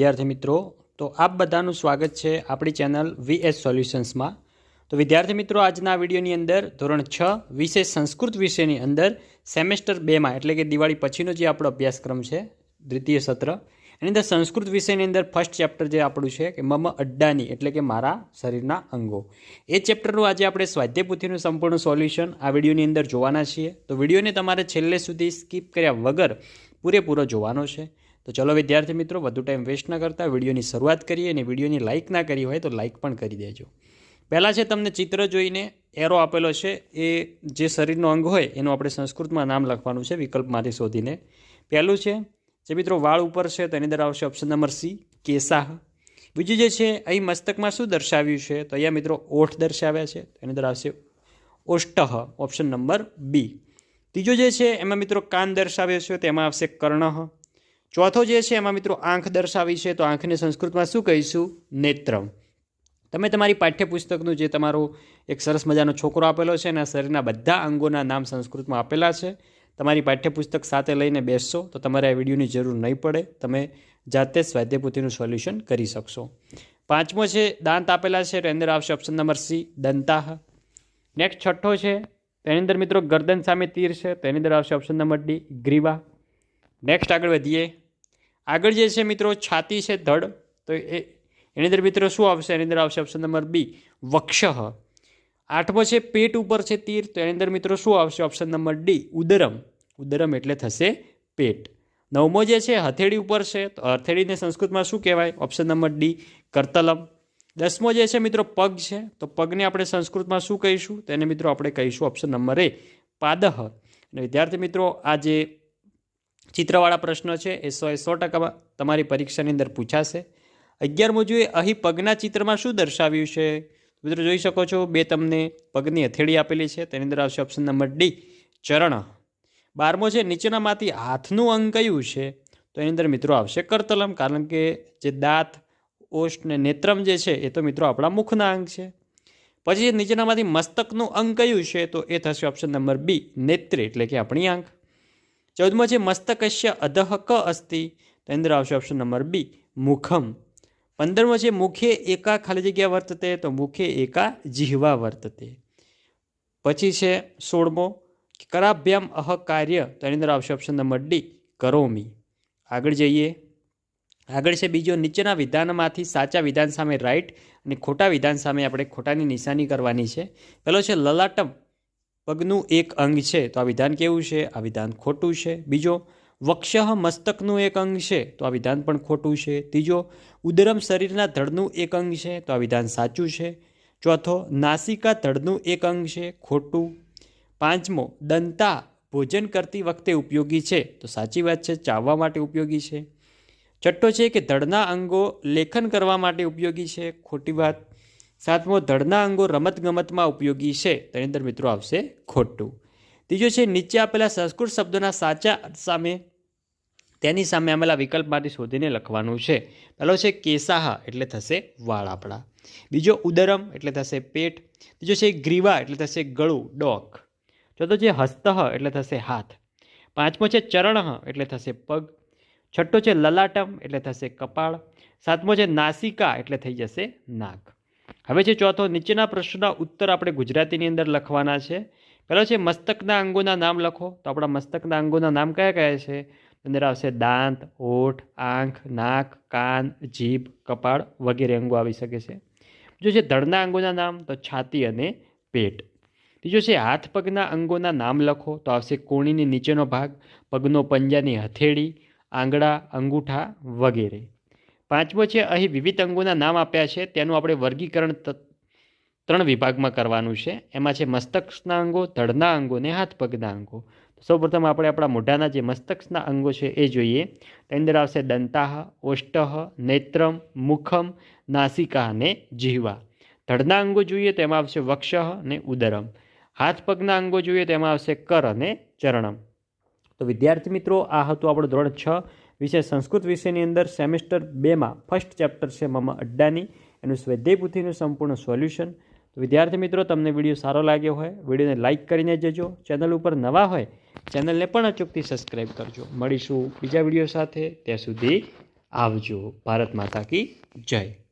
વિદ્યાર્થી મિત્રો, તો આપ બધાનું સ્વાગત છે આપણી ચેનલ વીએસ સોલ્યુશન્સમાં। તો વિદ્યાર્થી મિત્રો, આજના વિડીયોની અંદર ધોરણ 6 વિષય સંસ્કૃત વિષયની અંદર સેમેસ્ટર 2માં એટલે કે દિવાળી પછીનો જે આપણો અભ્યાસક્રમ છે દ્વિતીય સત્ર, એની અંદર સંસ્કૃત વિષયની અંદર ફર્સ્ટ ચેપ્ટર જે આપણું છે કે મમ અડ્ડાની એટલે કે મારા શરીરના અંગો, એ ચેપ્ટરનું આજે આપણે સ્વાધ્યાય પોથીનું સંપૂર્ણ સોલ્યુશન આ વિડીયોની અંદર જોવાના છીએ। તો વિડીયોને તમારે છેલ્લે સુધી સ્કીપ કર્યા વગર પૂરેપૂરો જોવાનો છે। તો ચલો વિદ્યાર્થી મિત્રો, વધુ ટાઈમ વેસ્ટ ન કરતા વિડીયોની શરૂઆત કરીએ, અને વિડીયોની લાઇક ના કરી હોય તો લાઇક પણ કરી દેજો। પહેલાં છે તમને ચિત્ર જોઈને એરો આપેલો છે, એ જે શરીરનો અંગ હોય એનું આપણે સંસ્કૃતમાં નામ લખવાનું છે વિકલ્પમાંથી શોધીને। પહેલું છે જે મિત્રો વાળ ઉપર છે તો એની અંદર આવશે ઓપ્શન નંબર સી કેસાહ। બીજું જે છે અહીં મસ્તકમાં શું દર્શાવ્યું છે તો અહીંયા મિત્રો ઓઠ દર્શાવ્યા છે, એની અંદર આવશે ઓષ્ટહ, ઓપ્શન નંબર બી। ત્રીજો જે છે એમાં મિત્રો કાન દર્શાવ્યો છે તો એમાં આવશે કર્ણઃ। ચોથો જે છે એમાં મિત્રો આંખ દર્શાવી છે તો આંખને સંસ્કૃતમાં શું કહીશું? નેત્રમ। તમે તમારી પાઠ્યપુસ્તકનું જે તમારું એક સરસ મજાનો છોકરો આપેલો છે અને શરીરના બધા અંગોના નામ સંસ્કૃતમાં આપેલા છે, તમારી પાઠ્યપુસ્તક સાથે લઈને બેસશો તો તમારે આ વિડીયોની જરૂર નહીં પડે, તમે જાતે સ્વાધ્યાય પોથીનું સોલ્યુશન કરી શકશો। પાંચમો છે દાંત આપેલા છે તો એની અંદર આવશે ઓપ્શન નંબર સી દંતાહ। નેક્સ્ટ છઠ્ઠો છે તેની અંદર મિત્રો ગરદન સામે તીર છે તો એની અંદર આવશે option number D Greeva. Next આગળ વધીએ, આગળ જે છે મિત્રો છાતી છે ધડ, તો એની અંદર મિત્રો શું આવશે? એની અંદર આવશે ઓપ્શન નંબર બી વક્ષઃ। આઠમો છે પેટ ઉપર છે તીર, તો એની અંદર મિત્રો શું આવશે? ઓપ્શન નંબર ડી ઉદરમ। ઉદરમ એટલે થશે પેટ। નવમો જે છે હથેળી ઉપર છે તો હથેળીને સંસ્કૃતમાં શું કહેવાય? ઓપ્શન નંબર ડી કરતલમ। દસમો જે છે મિત્રો પગ છે તો પગને આપણે સંસ્કૃતમાં શું કહીશું? તો એને મિત્રો આપણે કહીશું ઓપ્શન નંબર એ પાદહ। અને વિદ્યાર્થી મિત્રો, આ જે ચિત્રવાળા પ્રશ્નો છે એ 100% તમારી પરીક્ષાની અંદર પૂછાશે। 11મો જોઈએ, અહીં પગના ચિત્રમાં શું દર્શાવ્યું છે? મિત્રો જોઈ શકો છો બે તમને પગની હથેળી આપેલી છે, તેની અંદર આવશે ઓપ્શન નંબર ડી ચરણ। 12મો છે નીચેનામાંથી હાથનું અંગ કયું છે? તો એની અંદર મિત્રો આવશે કરતલમ, કારણ કે જે દાંત, ઓષ્ઠ ને નેત્રમ જે છે એ તો મિત્રો આપણા મુખના અંગ છે। પછી નીચેનામાંથી મસ્તકનું અંગ કયું છે? તો એ થશે ઓપ્શન નંબર બી નેત્રે એટલે કે આપણી આંખ। 14મો છે મસ્તકસ્ય અધઃ ક અસ્તિ, તો એની અંદર આવશે ઓપ્શન નંબર બી મુખમ। 15મો છે મુખે એકા ખાલી જગ્યા વર્તતે, તો મુખે એકા જીહવા વર્તતે। પછી છે 16મો કરાભ્યામ અહ કાર્ય, તો એની અંદર આવશે ઓપ્શન નંબર ડી કરોમી। આગળ જઈએ, આગળ છે બીજો, નીચેના વિધાનમાંથી સાચા વિધાન સામે રાઈટ અને ખોટા વિધાન સામે આપણે ખોટાની નિશાની કરવાની છે। પહેલો છે લલાટમ પગનું એક અંગ છે, તો આ વિધાન કેવું છે? આ વિધાન ખોટું છે। બીજો વક્ષઃ મસ્તકનું એક અંગ છે, તો આ વિધાન પણ ખોટું છે। ત્રીજો ઉદરમ શરીરના ધડનું એક અંગ છે, તો આ વિધાન સાચું છે। ચોથો નાસિકા ધડનું એક અંગ છે, ખોટું। પાંચમો દંતા ભોજન કરતી વખતે ઉપયોગી છે, તો સાચી વાત છે, ચાવવા માટે ઉપયોગી છે। છઠ્ઠો છે કે ધડના અંગો લેખન કરવા માટે ઉપયોગી છે, ખોટી વાત। સાતમો ધડના અંગો રમતગમતમાં ઉપયોગી છે, તેની અંદર મિત્રો આવશે ખોટું। ત્રીજો છે નીચે આપેલા સંસ્કૃત શબ્દોના સાચા સામે તેની સામે આવેલા વિકલ્પમાંથી શોધીને લખવાનું છે। પહેલો છે કેસાહા એટલે થશે વાળ આપણા। બીજો ઉદરમ એટલે થશે પેટ। ત્રીજો છે ગ્રીવા એટલે થશે ગળું, ડોક। ચોથો છે હસ્તઃ એટલે થશે હાથ। પાંચમો છે ચરણઃ એટલે થશે પગ। છઠ્ઠો છે લલાટમ એટલે થશે કપાળ। સાતમો છે નાસિકા એટલે થઈ જશે નાક। હવે છે ચોથો, નીચેના પ્રશ્નના ઉત્તર આપણે ગુજરાતીની અંદર લખવાના છે। પહેલો છે મસ્તકના અંગોના નામ લખો, તો આપણા મસ્તકના અંગોના નામ કયા કયા છે? અંદર આવશે દાંત, ઓઠ, આંખ, નાક, કાન, જીભ, કપાળ વગેરે અંગો આવી શકે છે। બીજો છે ધડના અંગોના નામ, તો છાતી અને પેટ। ત્રીજો છે હાથ પગના અંગોના નામ લખો, તો આવશે કોણીની નીચેનો ભાગ, પગનો પંજાની હથેળી, આંગળા, અંગૂઠા વગેરે। પાંચમો છે અહીં વિવિધ અંગોના નામ આપ્યા છે, તેનું આપણે વર્ગીકરણ 3 વિભાગમાં કરવાનું છે। એમાં છે મસ્તકના અંગો, ધડના અંગો અને હાથ પગના અંગો। સૌપ્રથમ આપણે આપણા મોઢાના જે મસ્તકના અંગો છે એ જોઈએ, તેની અંદર આવશે દંતાહ, ઓષ્ટઃ, નેત્રમ, મુખમ, નાસિકા અને જીહવા। ધડના અંગો જોઈએ તો એમાં આવશે વક્ષઃ અને ઉદરમ। હાથ પગના અંગો જોઈએ તો એમાં આવશે કર અને ચરણમ। તો વિદ્યાર્થી મિત્રો, આ હતું આપણું ધોરણ 6 વિષય સંસ્કૃત વિષયની અંદર સેમેસ્ટર 2માં ફર્સ્ટ ચેપ્ટર છે મમ અડ્ડાની, એનું સ્વાધ્યાય પોથીનું સંપૂર્ણ સોલ્યુશન। તો વિદ્યાર્થી મિત્રો, તમને વિડીયો સારો લાગ્યો હોય વિડીયોને લાઇક કરીને જજો, ચેનલ ઉપર નવા હોય ચેનલને પણ અચૂકથી સબસ્ક્રાઈબ કરજો। મળીશું બીજા વિડીયો સાથે, ત્યાં સુધી આવજો. ભારત માતા કી જય.